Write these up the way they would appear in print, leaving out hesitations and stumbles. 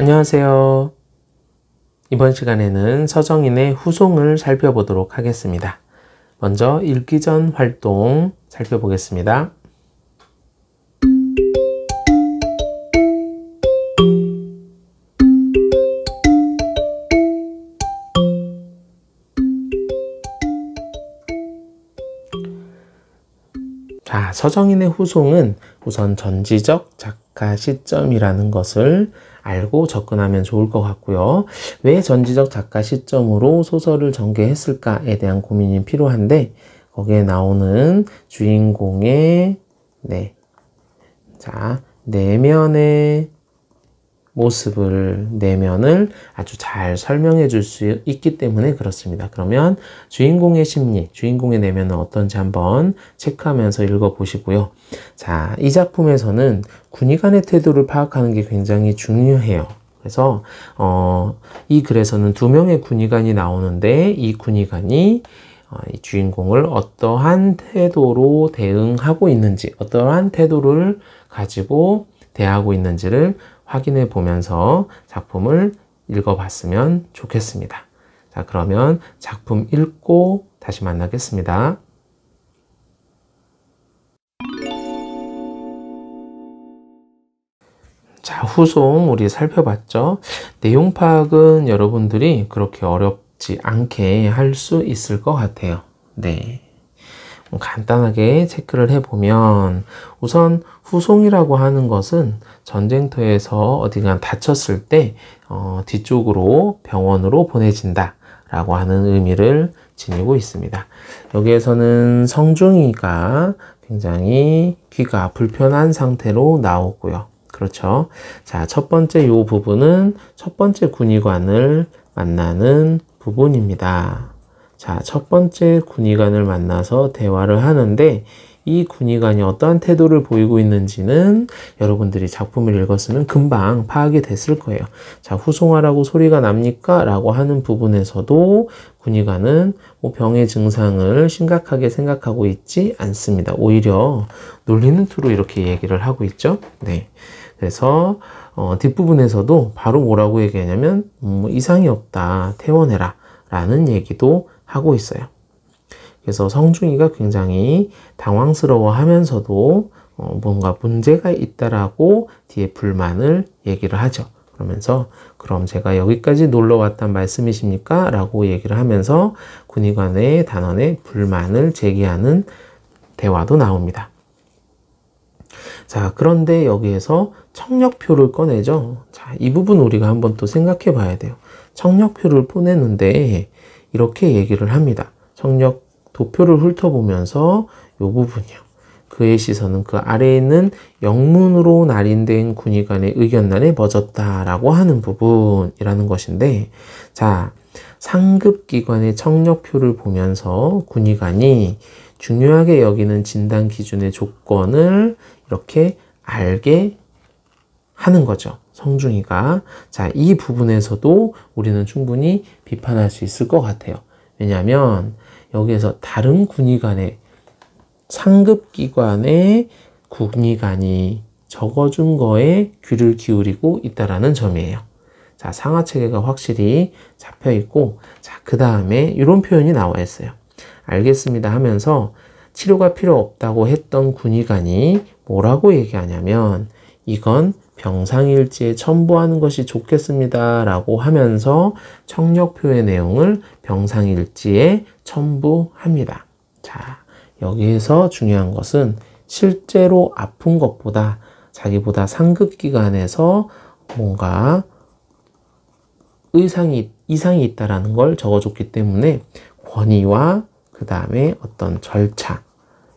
안녕하세요. 이번 시간에는 서정인의 후송을 살펴보도록 하겠습니다. 먼저 읽기 전 활동 살펴보겠습니다. 자, 서정인의 후송은 우선 전지적 작가 시점이라는 것을 알고 접근하면 좋을 것 같고요. 왜 전지적 작가 시점으로 소설을 전개했을까에 대한 고민이 필요한데, 거기에 나오는 주인공의 내면의 모습을, 내면을 아주 잘 설명해 줄 수 있기 때문에 그렇습니다. 그러면 주인공의 심리, 주인공의 내면은 어떤지 한번 체크하면서 읽어보시고요. 자, 이 작품에서는 군의관의 태도를 파악하는 게 굉장히 중요해요. 그래서 이 글에서는 2명의 군의관이 나오는데, 이 군의관이 이 주인공을 어떠한 태도로 대응하고 있는지, 어떠한 태도를 가지고 대하고 있는지를 확인해 보면서 작품을 읽어봤으면 좋겠습니다. 자, 그러면 작품 읽고 다시 만나겠습니다. 자, 후송 우리 살펴봤죠? 내용 파악은 여러분들이 그렇게 어렵지 않게 할 수 있을 것 같아요. 간단하게 체크를 해보면, 우선 후송이라고 하는 것은 전쟁터에서 어디가 다쳤을 때 뒤쪽으로 병원으로 보내진다 라고 하는 의미를 지니고 있습니다. 여기에서는 성중이가 굉장히 귀가 불편한 상태로 나오고요. 그렇죠. 자, 첫 번째 요 부분은 첫 번째 군의관을 만나는 부분입니다. 자, 첫 번째 군의관을 만나서 대화를 하는데, 이 군의관이 어떠한 태도를 보이고 있는지는 여러분들이 작품을 읽었으면 금방 파악이 됐을 거예요. 자, 후송하라고 소리가 납니까? 라고 하는 부분에서도 군의관은 병의 증상을 심각하게 생각하고 있지 않습니다. 오히려 놀리는 투로 이렇게 얘기를 하고 있죠. 그래서 뒷부분에서도 바로 뭐라고 얘기하냐면 이상이 없다, 퇴원해라 라는 얘기도 하고 있어요. 그래서 성중이가 굉장히 당황스러워 하면서도 뭔가 문제가 있다라고 뒤에 불만을 얘기를 하죠. 그러면서 그럼 제가 여기까지 놀러 왔단 말씀이십니까? 라고 얘기를 하면서 군의관의 단원에 불만을 제기하는 대화도 나옵니다. 자, 그런데 여기에서 청력표를 꺼내죠. 자, 이 부분 우리가 한번 또 생각해 봐야 돼요. 청력표를 보내는데 이렇게 얘기를 합니다. 청력 도표를 훑어보면서 이 부분이요. 그의 시선은 그 아래에 있는 영문으로 날인된 군의관의 의견란에 멎었다라고 하는 부분이라는 것인데, 자, 상급기관의 청력표를 보면서 군의관이 중요하게 여기는 진단 기준의 조건을 이렇게 알게 하는 거죠. 성중이가. 자, 이 부분에서도 우리는 충분히 비판할 수 있을 것 같아요. 왜냐하면 여기에서 다른 군의관의, 상급기관의 군의관이 적어준 거에 귀를 기울이고 있다라는 점이에요. 자, 상하체계가 확실히 잡혀 있고, 자, 그 다음에 이런 표현이 나와 있어요. 알겠습니다 하면서 치료가 필요 없다고 했던 군의관이 뭐라고 얘기하냐면, 이건 병상일지에 첨부하는 것이 좋겠습니다 라고 하면서 청력표의 내용을 병상일지에 첨부합니다. 자, 여기에서 중요한 것은 실제로 아픈 것보다 자기보다 상급기관에서 뭔가 이상이 있다라는 걸 적어줬기 때문에 권위와 그 다음에 어떤 절차,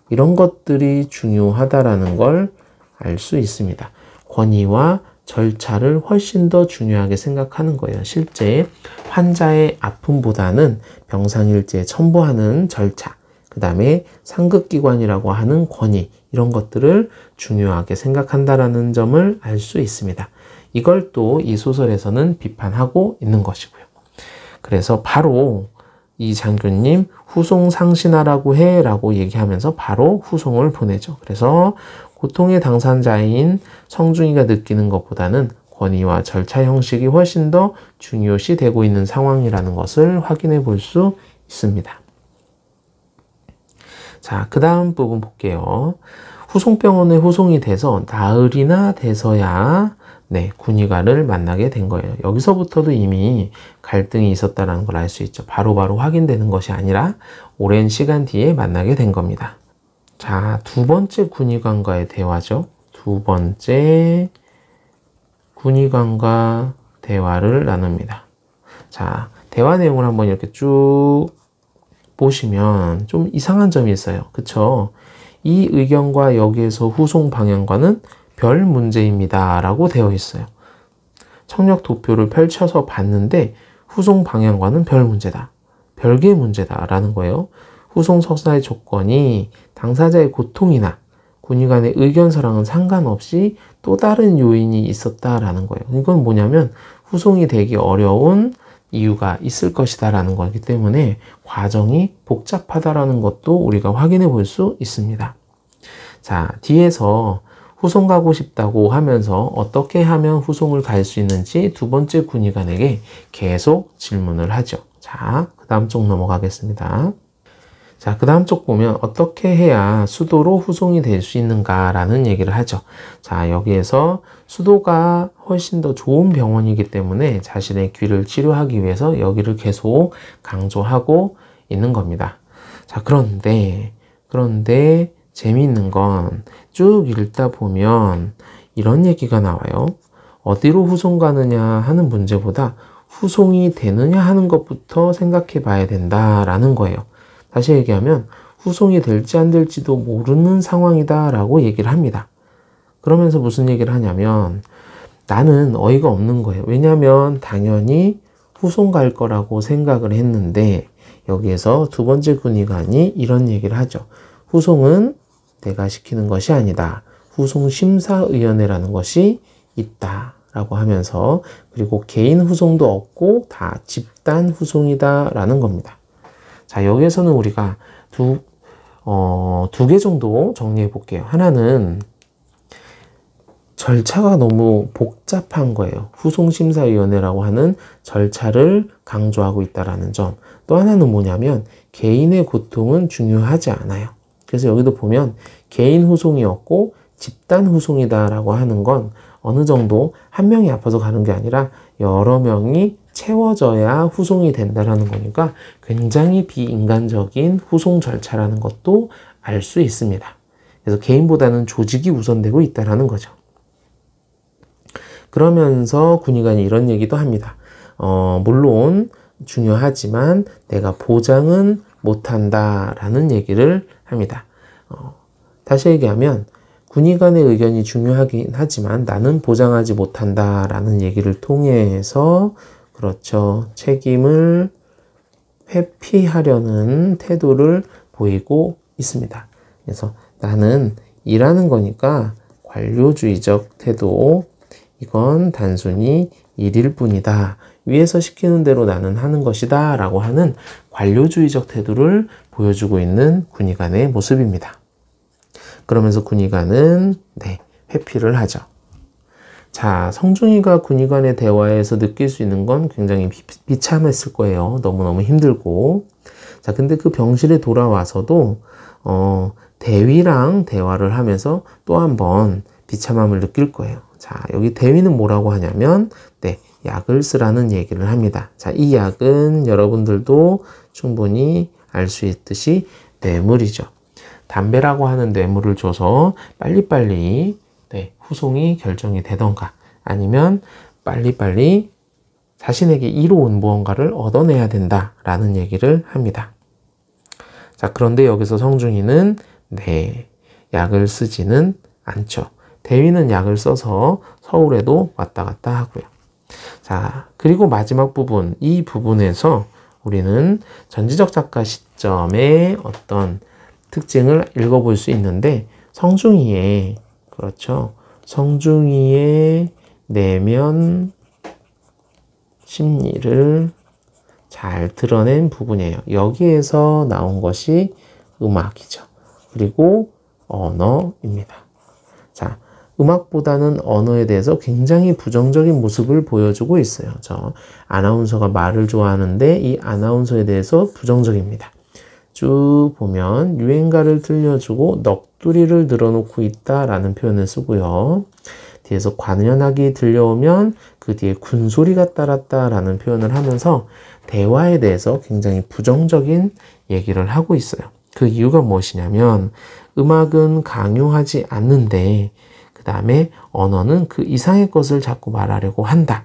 이런 것들이 중요하다라는 걸 알 수 있습니다. 권위와 절차를 훨씬 더 중요하게 생각하는 거예요. 실제 환자의 아픔보다는 병상일지에 첨부하는 절차, 그 다음에 상급기관이라고 하는 권위, 이런 것들을 중요하게 생각한다라는 점을 알 수 있습니다. 이걸 또 이 소설에서는 비판하고 있는 것이고요. 그래서 바로 이 장교님 후송 상신하라고 해 라고 얘기하면서 바로 후송을 보내죠. 그래서 고통의 당사자인 성중이가 느끼는 것보다는 권위와 절차 형식이 훨씬 더 중요시 되고 있는 상황이라는 것을 확인해 볼 수 있습니다. 자, 그 다음 부분 볼게요. 후송병원에 후송이 돼서 나흘이나 돼서야 군의관을 만나게 된 거예요. 여기서부터도 이미 갈등이 있었다는 걸 알 수 있죠. 바로바로 확인되는 것이 아니라 오랜 시간 뒤에 만나게 된 겁니다. 자, 두 번째 군의관과의 대화죠. 두 번째 군의관과 대화를 나눕니다. 자, 대화 내용을 한번 이렇게 쭉 보시면 좀 이상한 점이 있어요. 그쵸? 이 의견과 여기에서 후송 방향과는 별 문제입니다 라고 되어 있어요. 청력 도표를 펼쳐서 봤는데 후송 방향과는 별 문제다. 별개의 문제다 라는 거예요. 후송 석사의 조건이 당사자의 고통이나 군의관의 의견서랑은 상관없이 또 다른 요인이 있었다라는 거예요. 이건 뭐냐면 후송이 되기 어려운 이유가 있을 것이다 라는 거기 때문에 과정이 복잡하다라는 것도 우리가 확인해 볼 수 있습니다. 자, 뒤에서 후송 가고 싶다고 하면서 어떻게 하면 후송을 갈 수 있는지 두 번째 군의관에게 계속 질문을 하죠. 자, 그 다음 쪽 넘어가겠습니다. 자, 그 다음 쪽 보면 어떻게 해야 수도로 후송이 될 수 있는가 라는 얘기를 하죠. 자, 여기에서 수도가 훨씬 더 좋은 병원이기 때문에 자신의 귀를 치료하기 위해서 여기를 계속 강조하고 있는 겁니다. 자, 그런데 재미있는 건 쭉 읽다 보면 이런 얘기가 나와요. 어디로 후송 가느냐 하는 문제보다 후송이 되느냐 하는 것부터 생각해 봐야 된다라는 거예요. 다시 얘기하면 후송이 될지 안 될지도 모르는 상황이다 라고 얘기를 합니다. 그러면서 무슨 얘기를 하냐면 나는 어이가 없는 거예요. 왜냐하면 당연히 후송 갈 거라고 생각을 했는데 여기에서 두 번째 군의관이 이런 얘기를 하죠. 후송은 내가 시키는 것이 아니다. 후송심사위원회라는 것이 있다 라고 하면서 그리고 개인 후송도 없고 다 집단 후송이다 라는 겁니다. 자, 여기에서는 우리가 두 개 정도 정리해 볼게요. 하나는 절차가 너무 복잡한 거예요. 후송심사위원회라고 하는 절차를 강조하고 있다는 점. 또 하나는 뭐냐면 개인의 고통은 중요하지 않아요. 그래서 여기도 보면 개인 후송이었고 집단 후송이다라고 하는 건 어느 정도 한 명이 아파서 가는 게 아니라 여러 명이 채워져야 후송이 된다라는 거니까 굉장히 비인간적인 후송 절차라는 것도 알 수 있습니다. 그래서 개인보다는 조직이 우선되고 있다라는 거죠. 그러면서 군의관이 이런 얘기도 합니다. 물론 중요하지만 내가 보장은 못한다라는 얘기를 합니다. 다시 얘기하면 군의관의 의견이 중요하긴 하지만 나는 보장하지 못한다라는 얘기를 통해서 그렇죠. 책임을 회피하려는 태도를 보이고 있습니다. 그래서 나는 일하는 거니까 관료주의적 태도, 이건 단순히 일일 뿐이다. 위에서 시키는 대로 나는 하는 것이다 라고 하는 관료주의적 태도를 보여주고 있는 군의관의 모습입니다. 그러면서 군의관은 회피를 하죠. 자, 성중이가 군의관의 대화에서 느낄 수 있는 건 굉장히 비참했을 거예요. 너무너무 힘들고. 자, 근데 그 병실에 돌아와서도 대위랑 대화를 하면서 또 한 번 비참함을 느낄 거예요. 자, 여기 대위는 뭐라고 하냐면 약을 쓰라는 얘기를 합니다. 자, 이 약은 여러분들도 충분히 알 수 있듯이 뇌물이죠. 담배라고 하는 뇌물을 줘서 빨리빨리 후송이 결정이 되던가 아니면 빨리빨리 자신에게 이로운 무언가를 얻어내야 된다라는 얘기를 합니다. 자, 그런데 여기서 성중이는 약을 쓰지는 않죠. 대위는 약을 써서 서울에도 왔다 갔다 하고요. 자, 그리고 마지막 부분, 이 부분에서 우리는 전지적 작가 시점의 어떤 특징을 읽어볼 수 있는데 성중이의 성중이의 내면 심리를 잘 드러낸 부분이에요. 여기에서 나온 것이 음악이죠. 그리고 언어입니다. 자, 음악보다는 언어에 대해서 굉장히 부정적인 모습을 보여주고 있어요. 저 아나운서가 말을 좋아하는데 이 아나운서에 대해서 부정적입니다. 쭉 보면 유행가를 들려주고 넋두리를 늘어놓고 있다라는 표현을 쓰고요. 뒤에서 관현악이 들려오면 그 뒤에 군소리가 따랐다라는 표현을 하면서 대화에 대해서 굉장히 부정적인 얘기를 하고 있어요. 그 이유가 무엇이냐면 음악은 강요하지 않는데 그 다음에 언어는 그 이상의 것을 자꾸 말하려고 한다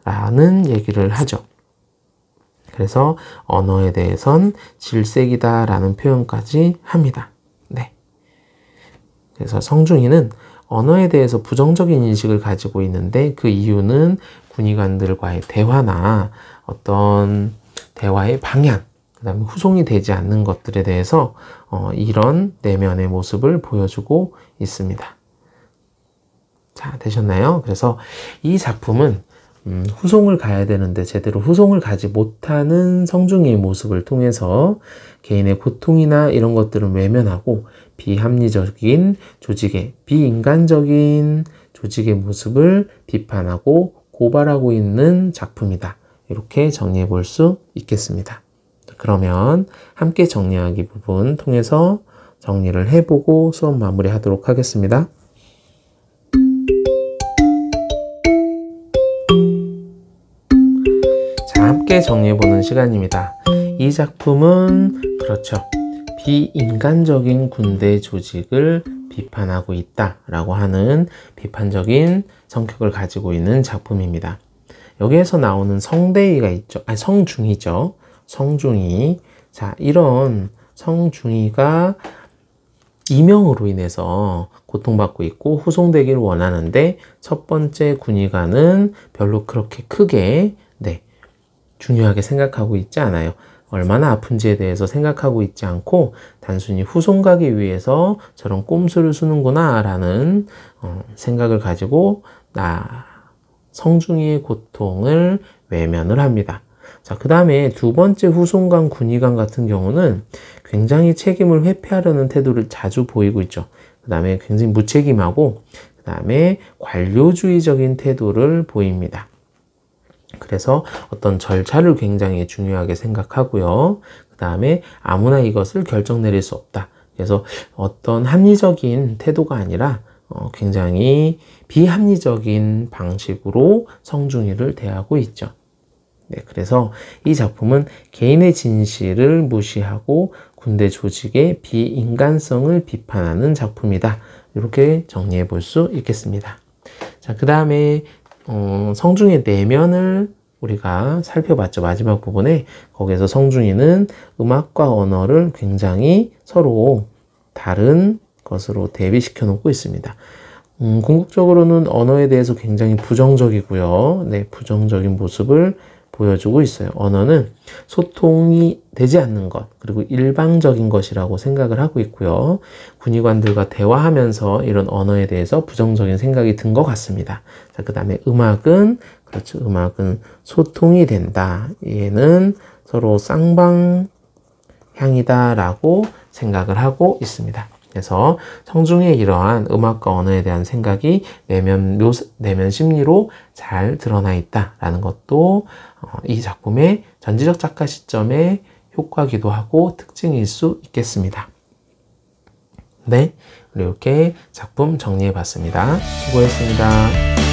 라는 얘기를 하죠. 그래서 언어에 대해선 질색이다 라는 표현까지 합니다. 네. 그래서 성중이는 언어에 대해서 부정적인 인식을 가지고 있는데 그 이유는 군의관들과의 대화나 어떤 대화의 방향, 그 다음에 후송이 되지 않는 것들에 대해서 이런 내면의 모습을 보여주고 있습니다. 자, 되셨나요? 그래서 이 작품은 후송을 가야 되는데 제대로 후송을 가지 못하는 성중이의 모습을 통해서 개인의 고통이나 이런 것들은 외면하고 비합리적인 조직의, 비인간적인 조직의 모습을 비판하고 고발하고 있는 작품이다. 이렇게 정리해 볼 수 있겠습니다. 그러면 함께 정리하기 부분 통해서 정리를 해보고 수업 마무리하도록 하겠습니다. 자, 함께 정리해보는 시간입니다. 이 작품은 그렇죠. 비인간적인 군대 조직을 비판하고 있다라고 하는 비판적인 성격을 가지고 있는 작품입니다. 여기에서 나오는 성대위가 있죠. 아니, 성중이죠. 성중이. 자, 이런 성중이가 이명으로 인해서 고통받고 있고 후송되기를 원하는데 첫 번째 군의관은 별로 그렇게 크게 중요하게 생각하고 있지 않아요. 얼마나 아픈지에 대해서 생각하고 있지 않고 단순히 후송 가기 위해서 저런 꼼수를 쓰는구나 라는 생각을 가지고 성중이의 고통을 외면을 합니다. 자, 그 다음에 두 번째 후송관 군의관 같은 경우는 굉장히 책임을 회피하려는 태도를 자주 보이고 있죠. 그 다음에 굉장히 무책임하고 그 다음에 관료주의적인 태도를 보입니다. 그래서 어떤 절차를 굉장히 중요하게 생각하고요. 그 다음에 아무나 이것을 결정 내릴 수 없다. 그래서 어떤 합리적인 태도가 아니라 굉장히 비합리적인 방식으로 성중이를 대하고 있죠. 네, 그래서 이 작품은 개인의 진실을 무시하고 군대 조직의 비인간성을 비판하는 작품이다. 이렇게 정리해 볼 수 있겠습니다. 자, 그 다음에 성중의 내면을 우리가 살펴봤죠. 마지막 부분에 거기에서 성중이는 음악과 언어를 굉장히 서로 다른 것으로 대비시켜 놓고 있습니다. 궁극적으로는 언어에 대해서 굉장히 부정적이고요. 네, 부정적인 모습을 보여주고 있어요. 언어는 소통이 되지 않는 것, 그리고 일방적인 것이라고 생각을 하고 있고요. 군의관들과 대화하면서 이런 언어에 대해서 부정적인 생각이 든 것 같습니다. 자, 그 다음에 음악은, 그렇죠. 음악은 소통이 된다. 얘는 서로 쌍방향이다라고 생각을 하고 있습니다. 그래서 성중의 이러한 음악과 언어에 대한 생각이 내면 심리로 잘 드러나 있다라는 것도 이 작품의 전지적 작가 시점의 효과기도 하고 특징일 수 있겠습니다. 네, 이렇게 작품 정리해 봤습니다. 수고했습니다.